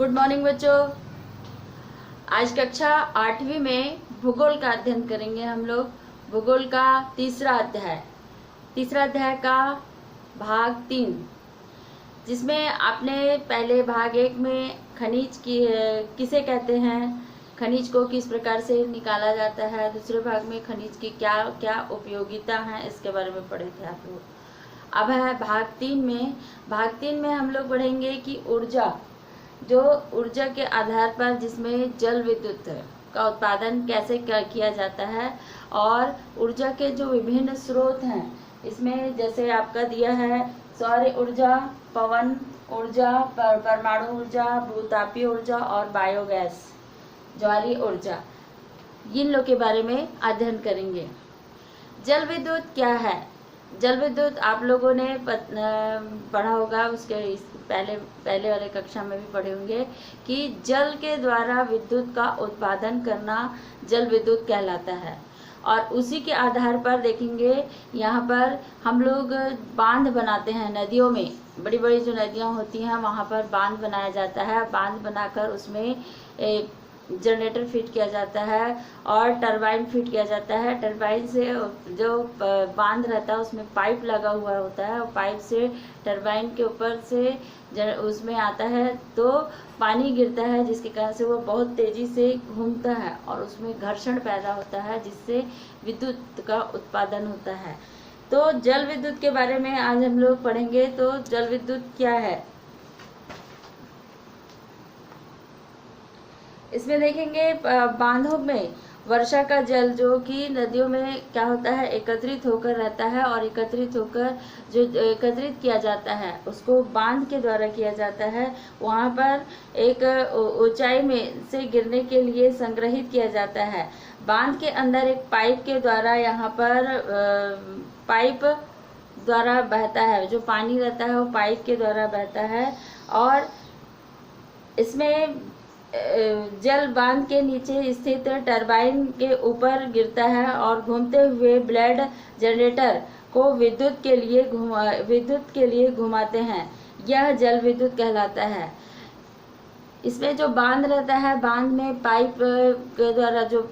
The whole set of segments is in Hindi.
गुड मॉर्निंग बच्चों। आज कक्षा 8वीं में भूगोल का अध्ययन करेंगे हम लोग। भूगोल का तीसरा अध्याय का भाग 3, जिसमें आपने पहले भाग 1 में खनिज की किसे कहते हैं, खनिज को किस प्रकार से निकाला जाता है, दूसरे भाग में खनिज की क्या क्या उपयोगिता है, इसके बारे में पढ़े थे आप लोग। अब है भाग 3 में। भाग 3 में हम लोग पढ़ेंगे कि ऊर्जा के आधार पर जिसमें जल विद्युत का उत्पादन कैसे किया जाता है, और ऊर्जा के जो विभिन्न स्रोत हैं इसमें जैसे आपका दिया है सौर ऊर्जा, पवन ऊर्जा, परमाणु ऊर्जा, भूतापीय ऊर्जा और बायोगैस ज्वारीय ऊर्जा, इन लोग के बारे में अध्ययन करेंगे। जल विद्युत क्या है? जल विद्युत आप लोगों ने पढ़ा होगा, उसके पहले वाले कक्षा में भी पढ़े होंगे कि जल के द्वारा विद्युत का उत्पादन करना जल विद्युत कहलाता है। और उसी के आधार पर देखेंगे, यहाँ पर हम लोग बांध बनाते हैं नदियों में। बड़ी बड़ी जो नदियाँ होती हैं वहाँ पर बांध बनाया जाता है। बांध बनाकर उसमें जनरेटर फिट किया जाता है और टरबाइन फिट किया जाता है। टरबाइन से जो बांध रहता है उसमें पाइप लगा हुआ होता है, और पाइप से टरबाइन के ऊपर से उसमें आता है तो पानी गिरता है, जिसके कारण से वो बहुत तेजी से घूमता है और उसमें घर्षण पैदा होता है, जिससे विद्युत का उत्पादन होता है। तो जल विद्युत के बारे में आज हम लोग पढ़ेंगे। तो जल विद्युत क्या है इसमें देखेंगे। बांधों में वर्षा का जल जो कि नदियों में क्या होता है, एकत्रित होकर रहता है, और एकत्रित होकर जो एकत्रित किया जाता है उसको बांध के द्वारा किया जाता है। वहाँ पर एक ऊंचाई में से गिरने के लिए संग्रहित किया जाता है। बांध के अंदर एक पाइप के द्वारा, यहाँ पर पाइप द्वारा बहता है, जो पानी रहता है वो पाइप के द्वारा बहता है, और इसमें जल बांध के नीचे स्थित टरबाइन के ऊपर गिरता है और घूमते हुए ब्लेड जनरेटर को विद्युत के लिए घुमाते हैं। यह जल विद्युत कहलाता है। इसमें जो बांध रहता है, बांध में पाइप के द्वारा जो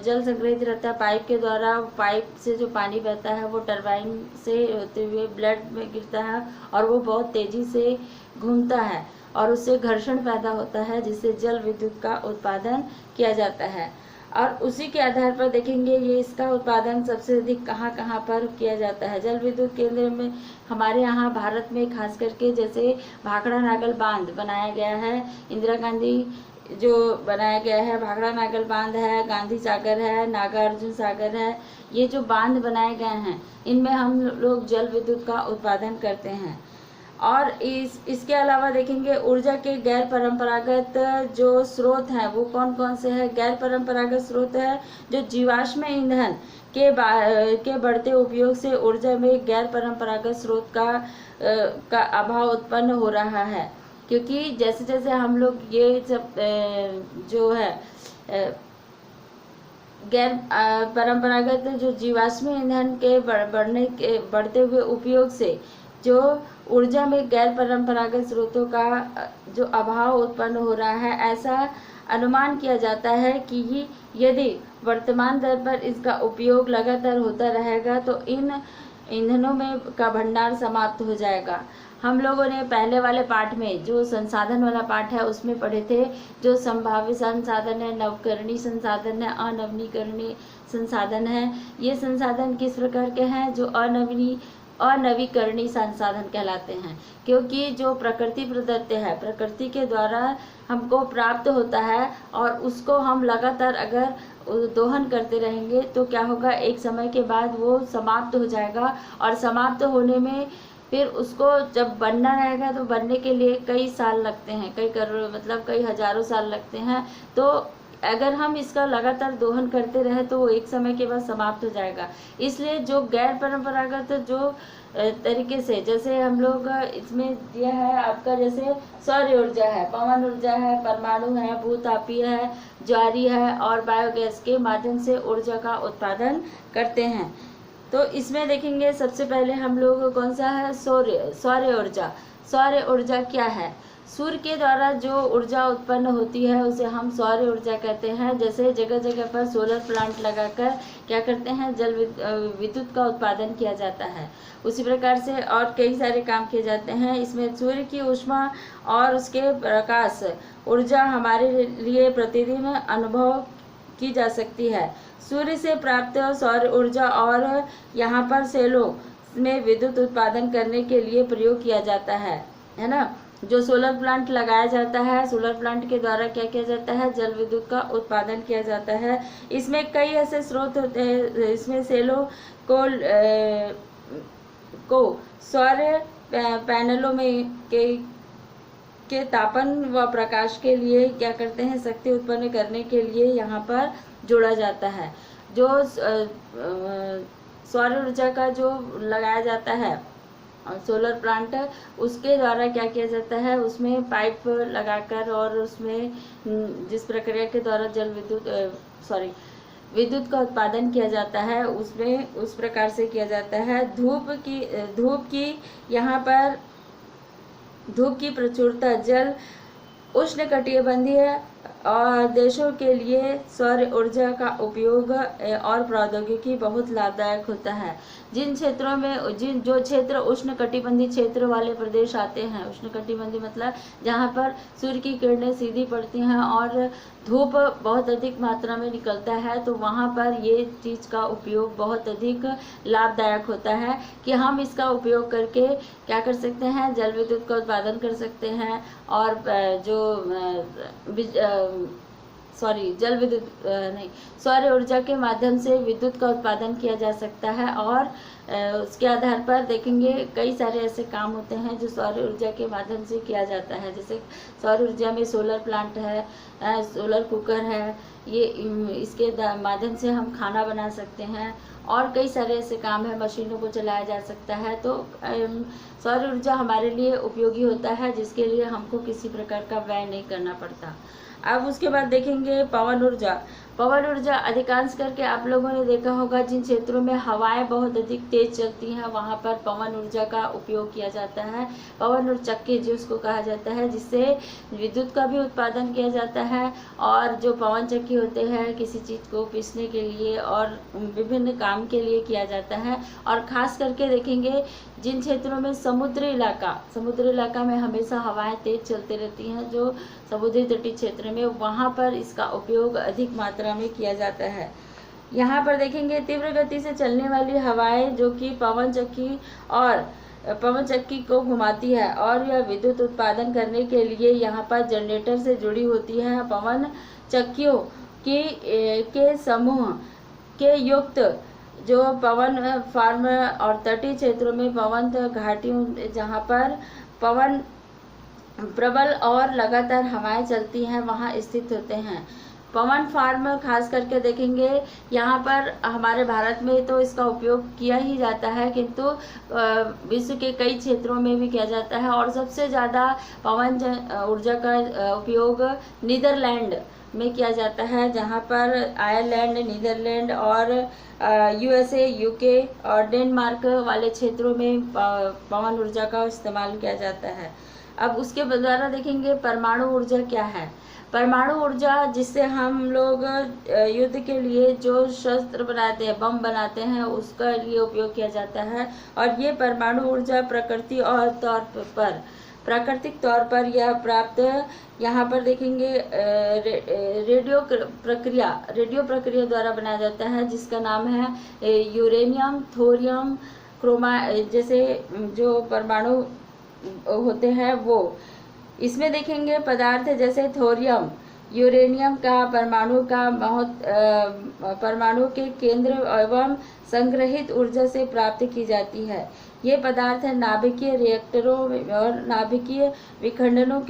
जल संग्रहित रहता है, पाइप के द्वारा, पाइप से जो पानी बहता है वो टरबाइन से होते हुए ब्लेड में गिरता है और वो बहुत तेजी से घूमता है और उससे घर्षण पैदा होता है, जिससे जल विद्युत का उत्पादन किया जाता है। और उसी के आधार पर देखेंगे ये इसका उत्पादन सबसे अधिक कहाँ कहाँ पर किया जाता है। जल विद्युत केंद्र में हमारे यहाँ भारत में खास करके जैसे भाखड़ा नागल बांध बनाया गया है, इंदिरा गांधी जो बनाया गया है, भाखड़ा नागल बांध है, गांधी सागर है, नागार्जुन सागर है, ये जो बांध बनाए गए हैं इनमें हम लोग जल विद्युत का उत्पादन करते हैं। और इसके अलावा देखेंगे ऊर्जा के गैर परंपरागत जो स्रोत हैं वो कौन कौन से हैं। गैर परंपरागत स्रोत है जो जीवाश्म ईंधन के बढ़ते उपयोग से ऊर्जा में गैर परंपरागत स्रोत का अभाव उत्पन्न हो रहा है, क्योंकि जैसे जैसे हम लोग ये सब जो है गैर परंपरागत जो जीवाश्म ईंधन के बढ़ते हुए उपयोग से जो ऊर्जा में गैर परंपरागत स्रोतों का जो अभाव उत्पन्न हो रहा है, ऐसा अनुमान किया जाता है कि यदि वर्तमान दर पर इसका उपयोग लगातार होता रहेगा तो इन ईंधनों में का भंडार समाप्त हो जाएगा। हम लोगों ने पहले वाले पाठ में जो संसाधन वाला पाठ है उसमें पढ़े थे, जो संभाव्य संसाधन है, नवकरणीय संसाधन है, अनवीकरणीय संसाधन है। ये संसाधन किस प्रकार के हैं? जो अनवीकरणीय संसाधन कहलाते हैं, क्योंकि जो प्रकृति प्रदत्त है, प्रकृति के द्वारा हमको प्राप्त होता है और उसको हम लगातार अगर दोहन करते रहेंगे तो क्या होगा, एक समय के बाद वो समाप्त हो जाएगा, और समाप्त होने में फिर उसको जब बनना रहेगा तो बनने के लिए कई साल लगते हैं, कई हजारों साल लगते हैं। तो अगर हम इसका लगातार दोहन करते रहे तो वो एक समय के बाद समाप्त हो जाएगा। इसलिए जो गैर परंपरागत जो तरीके से, जैसे हम लोग इसमें दिया है आपका, जैसे सौर ऊर्जा है, पवन ऊर्जा है, परमाणु है, भूतापीय है, ज्वारीय है और बायोगैस के माध्यम से ऊर्जा का उत्पादन करते हैं। तो इसमें देखेंगे सबसे पहले हम लोग कौन सा है, सौर ऊर्जा। सौर ऊर्जा क्या है? सूर्य के द्वारा जो ऊर्जा उत्पन्न होती है उसे हम सौर ऊर्जा कहते हैं। जैसे जगह जगह पर सोलर प्लांट लगाकर क्या करते हैं, जल विद्युत का उत्पादन किया जाता है। उसी प्रकार से और कई सारे काम किए जाते हैं। इसमें सूर्य की ऊष्मा और उसके प्रकाश ऊर्जा हमारे लिए प्रतिदिन अनुभव की जा सकती है। सूर्य से प्राप्त सौर ऊर्जा और यहाँ पर सेलों में विद्युत उत्पादन करने के लिए प्रयोग किया जाता है ना। जो सोलर प्लांट लगाया जाता है, सोलर प्लांट के द्वारा क्या किया जाता है, जल विद्युत का उत्पादन किया जाता है। इसमें कई ऐसे स्रोत होते हैं। इसमें सेलों को सौर पैनलों में के तापन व प्रकाश के लिए क्या करते हैं, शक्ति उत्पन्न करने के लिए यहाँ पर जोड़ा जाता है। जो सौर ऊर्जा का जो लगाया जाता है सोलर प्लांट, उसके द्वारा क्या किया जाता है, उसमें पाइप लगाकर और उसमें जिस प्रक्रिया के द्वारा विद्युत का उत्पादन किया जाता है उसमें उस प्रकार से किया जाता है। धूप की प्रचुरता जल उष्णकटिबंधीय और देशों के लिए सौर ऊर्जा का उपयोग और प्रौद्योगिकी बहुत लाभदायक होता है। जो क्षेत्र उष्णकटिबंधीय क्षेत्र वाले प्रदेश आते हैं, उष्णकटिबंधीय मतलब जहाँ पर सूर्य की किरणें सीधी पड़ती हैं और धूप बहुत अधिक मात्रा में निकलता है, तो वहाँ पर ये चीज़ का उपयोग बहुत अधिक लाभदायक होता है कि हम इसका उपयोग करके क्या कर सकते हैं, जल विद्युत का उत्पादन कर सकते हैं और सौर ऊर्जा के माध्यम से विद्युत का उत्पादन किया जा सकता है। और उसके आधार पर देखेंगे कई सारे ऐसे काम होते हैं जो सौर ऊर्जा के माध्यम से किया जाता है। जैसे सौर ऊर्जा में सोलर प्लांट है, सोलर कुकर है, ये इसके माध्यम से हम खाना बना सकते हैं और कई सारे ऐसे काम है, मशीनों को चलाया जा सकता है। तो सौर ऊर्जा हमारे लिए उपयोगी होता है, जिसके लिए हमको किसी प्रकार का व्यय नहीं करना पड़ता। अब उसके बाद देखेंगे पवन ऊर्जा। पवन ऊर्जा अधिकांश करके आप लोगों ने देखा होगा, जिन क्षेत्रों में हवाएं बहुत अधिक तेज चलती हैं वहां पर पवन ऊर्जा का उपयोग किया जाता है। पवन ऊर्जा चक्की जिसको कहा जाता है, जिससे विद्युत का भी उत्पादन किया जाता है। और जो पवन चक्की होते हैं किसी चीज़ को पीसने के लिए और विभिन्न काम के लिए किया जाता है। और ख़ास करके देखेंगे जिन क्षेत्रों में समुद्री इलाका में हमेशा हवाएं तेज चलती रहती हैं, जो समुद्री तटीय क्षेत्र में, वहाँ पर इसका उपयोग अधिक मात्रा में किया जाता है। यहाँ पर देखेंगे तीव्र गति से चलने वाली हवाएं जो कि पवन चक्की को घुमाती है और यह विद्युत उत्पादन करने के लिए यहाँ पर जनरेटर से जुड़ी होती है। पवन चक्कियों के समूह के युक्त जो पवन फार्म और तटीय क्षेत्रों में पवन घाटियों जहाँ पर पवन प्रबल और लगातार हवाएं चलती हैं वहाँ स्थित होते हैं। पवन फार्म खास करके देखेंगे यहाँ पर हमारे भारत में तो इसका उपयोग किया ही जाता है, किंतु विश्व के कई क्षेत्रों में भी किया जाता है। और सबसे ज़्यादा पवन ऊर्जा का उपयोग नीदरलैंड में किया जाता है, जहाँ पर आयरलैंड, नीदरलैंड और USA, UK और डेनमार्क वाले क्षेत्रों में पवन ऊर्जा का इस्तेमाल किया जाता है। अब उसके द्वारा देखेंगे परमाणु ऊर्जा क्या है। परमाणु ऊर्जा जिससे हम लोग युद्ध के लिए जो शस्त्र बनाते हैं, बम बनाते हैं, उसका लिए उपयोग किया जाता है। और ये परमाणु ऊर्जा प्राकृतिक तौर पर यह प्राप्त यहाँ पर देखेंगे रेडियो प्रक्रिया द्वारा बनाया जाता है, जिसका नाम है यूरेनियम, थोरियम, जैसे जो परमाणु होते हैं वो। इसमें देखेंगे पदार्थ जैसे थोरियम, यूरेनियम का परमाणु के केंद्र एवं संग्रहित ऊर्जा से प्राप्त की जाती है। ये पदार्थ नाभिकीय रिएक्टरों और नाभिकीय विखंडनों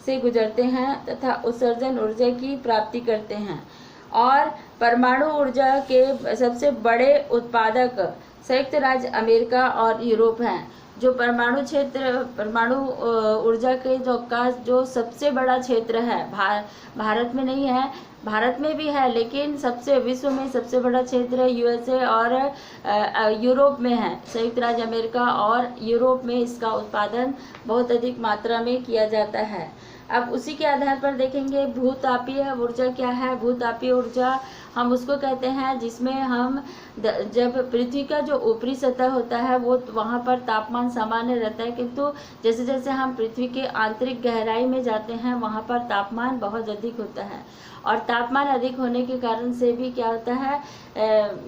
से गुजरते हैं तथा उत्सर्जन ऊर्जा की प्राप्ति करते हैं। और परमाणु ऊर्जा के सबसे बड़े उत्पादक संयुक्त राज्य अमेरिका और यूरोप हैं। जो परमाणु क्षेत्र, परमाणु ऊर्जा के जो सबसे बड़ा क्षेत्र है, भारत में नहीं है, भारत में भी है, लेकिन सबसे विश्व में सबसे बड़ा क्षेत्र यूएसए और यूरोप में है। संयुक्त राज्य अमेरिका और यूरोप में इसका उत्पादन बहुत अधिक मात्रा में किया जाता है। अब उसी के आधार पर देखेंगे भूतापीय ऊर्जा क्या है। भूतापीय ऊर्जा हम उसको कहते हैं जिसमें हम जब पृथ्वी का जो ऊपरी सतह होता है वो वहाँ पर तापमान सामान्य रहता है, किंतु जैसे जैसे हम पृथ्वी के आंतरिक गहराई में जाते हैं वहाँ पर तापमान बहुत अधिक होता है। और तापमान अधिक होने के कारण से भी क्या होता है,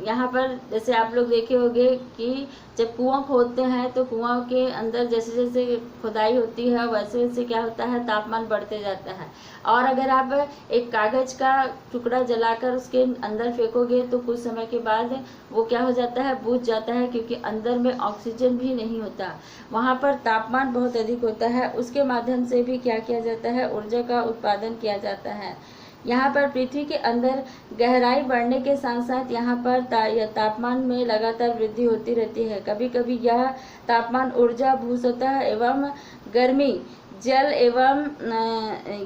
यहाँ पर जैसे आप लोग देखे होंगे कि जब कुआं खोदते हैं तो कुआं के अंदर जैसे जैसे खुदाई होती है वैसे वैसे क्या होता है, तापमान बढ़ते जाता है। और अगर आप एक कागज का टुकड़ा जलाकर उसके अंदर फेंकोगे तो कुछ समय के बाद वो क्या हो जाता है, बुझ जाता है, क्योंकि अंदर में ऑक्सीजन भी नहीं होता, वहाँ पर तापमान बहुत अधिक होता है। उसके माध्यम से भी क्या किया जाता है, ऊर्जा का उत्पादन किया जाता है। यहाँ पर पृथ्वी के अंदर गहराई बढ़ने के साथ साथ यहाँ पर तापमान में लगातार वृद्धि होती रहती है। कभी कभी यह तापमान ऊर्जा भूसतह एवं गर्मी जल एवं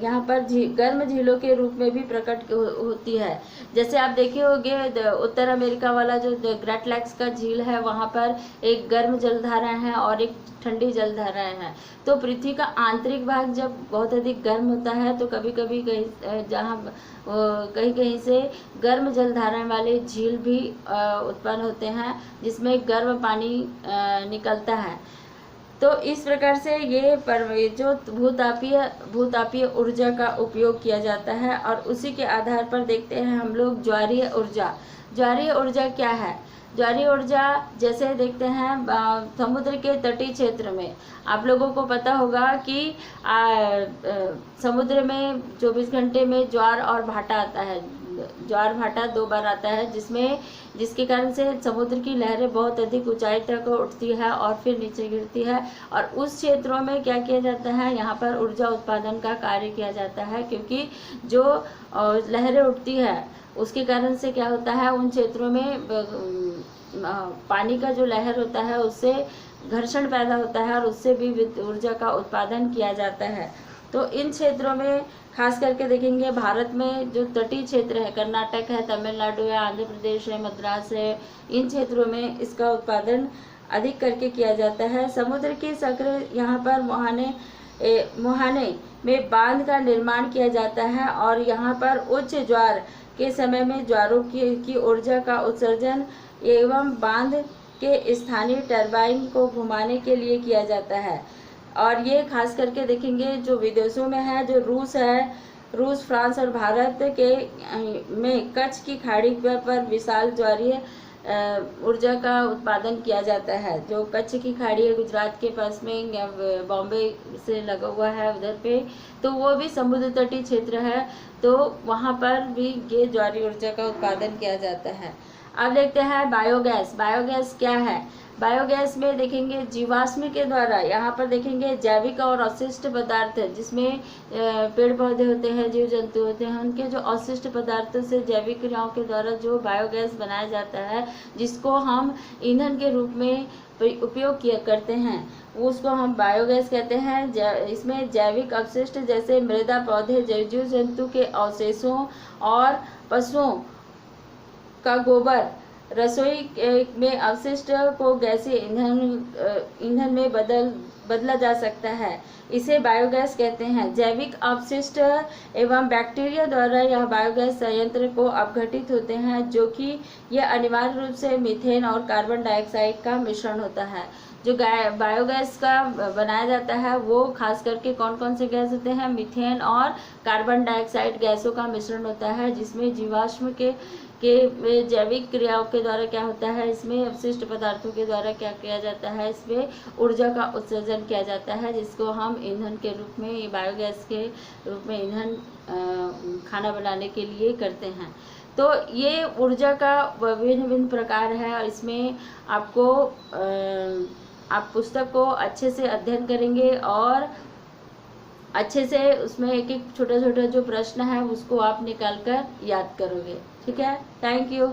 यहाँ पर गर्म झीलों के रूप में भी प्रकट होती है। जैसे आप देखे होंगे उत्तर अमेरिका वाला जो ग्रेट लेक्स का झील है, वहाँ पर एक गर्म जलधारा है और एक ठंडी जलधारा है। तो पृथ्वी का आंतरिक भाग जब बहुत अधिक गर्म होता है तो कभी कभी कहीं कहीं से गर्म जलधारा वाले झील भी उत्पन्न होते हैं जिसमें गर्म पानी निकलता है। तो इस प्रकार से ये जो भूतापीय ऊर्जा का उपयोग किया जाता है। और उसी के आधार पर देखते हैं हम लोग ज्वारीय ऊर्जा। ज्वारीय ऊर्जा क्या है? ज्वारीय ऊर्जा जैसे देखते हैं समुद्र के तटीय क्षेत्र में आप लोगों को पता होगा कि समुद्र में 24 घंटे में ज्वार और भाटा आता है। ज्वार भाटा 2 बार आता है, जिसके कारण से समुद्र की लहरें बहुत अधिक ऊंचाई तक उठती है और फिर नीचे गिरती है। और उस क्षेत्रों में क्या किया जाता है, यहाँ पर ऊर्जा उत्पादन का कार्य किया जाता है, क्योंकि जो लहरें उठती है उसके कारण से क्या होता है, उन क्षेत्रों में पानी का जो लहर होता है उससे घर्षण पैदा होता है और उससे भी ऊर्जा का उत्पादन किया जाता है। तो इन क्षेत्रों में खास करके देखेंगे भारत में जो तटीय क्षेत्र है, कर्नाटक है, तमिलनाडु है, आंध्र प्रदेश है, मद्रास है, इन क्षेत्रों में इसका उत्पादन अधिक करके किया जाता है। समुद्र के सक्र यहाँ पर मुहाने में बांध का निर्माण किया जाता है और यहाँ पर उच्च ज्वार के समय में ज्वारों की ऊर्जा का उत्सर्जन एवं बांध के स्थानीय टरबाइन को घुमाने के लिए किया जाता है। और ये खास करके देखेंगे जो विदेशों में है, जो रूस, फ्रांस और भारत के में कच्छ की खाड़ी पर विशाल ज्वारीय ऊर्जा का उत्पादन किया जाता है। जो कच्छ की खाड़ी है गुजरात के पास में, बॉम्बे से लगा हुआ है उधर पे, तो वो भी समुद्र तटीय क्षेत्र है, तो वहाँ पर भी ये ज्वारीय ऊर्जा का उत्पादन किया जाता है। अब देखते हैं बायोगैस। बायोगैस क्या है? बायोगैस में देखेंगे जीवाश्म के द्वारा, यहाँ पर देखेंगे जैविक और अवशिष्ट पदार्थ जिसमें पेड़ पौधे होते हैं, जीव जंतु होते हैं, उनके जो अवशिष्ट पदार्थों से जैविक क्रियाओं के द्वारा जो बायोगैस बनाया जाता है, जिसको हम ईंधन के रूप में उपयोग करते हैं, उसको हम बायोगैस कहते हैं। इसमें जैविक अपशिष्ट जैसे मृदा, पौधे, जीव जंतु के अवशेषों और पशुओं का गोबर, रसोई में अवशिष्ट को गैसीय ईंधन में बदला जा सकता है, इसे बायोगैस कहते हैं। जैविक अपशिष्ट एवं बैक्टीरिया द्वारा यह बायोगैस संयंत्र को अपघटित होते हैं, जो कि यह अनिवार्य रूप से मीथेन और कार्बन डाइऑक्साइड का मिश्रण होता है। जो बायोगैस का बनाया जाता है वो खास करके कौन कौन से गैस होते हैं, मीथेन और कार्बन डाइऑक्साइड गैसों का मिश्रण होता है, जिसमें जीवाश्म के जैविक क्रियाओं के द्वारा क्या होता है, इसमें अपशिष्ट पदार्थों के द्वारा क्या किया जाता है, इसमें ऊर्जा का उत्सर्जन किया जाता है, जिसको हम ईंधन के रूप में, बायोगैस के रूप में ईंधन खाना बनाने के लिए करते हैं। तो ये ऊर्जा का विभिन्न प्रकार है और इसमें आपको आप पुस्तक को अच्छे से अध्ययन करेंगे और अच्छे से उसमें एक एक छोटा छोटा जो प्रश्न है उसको आप निकाल कर याद करोगे। ठीक है, थैंक यू।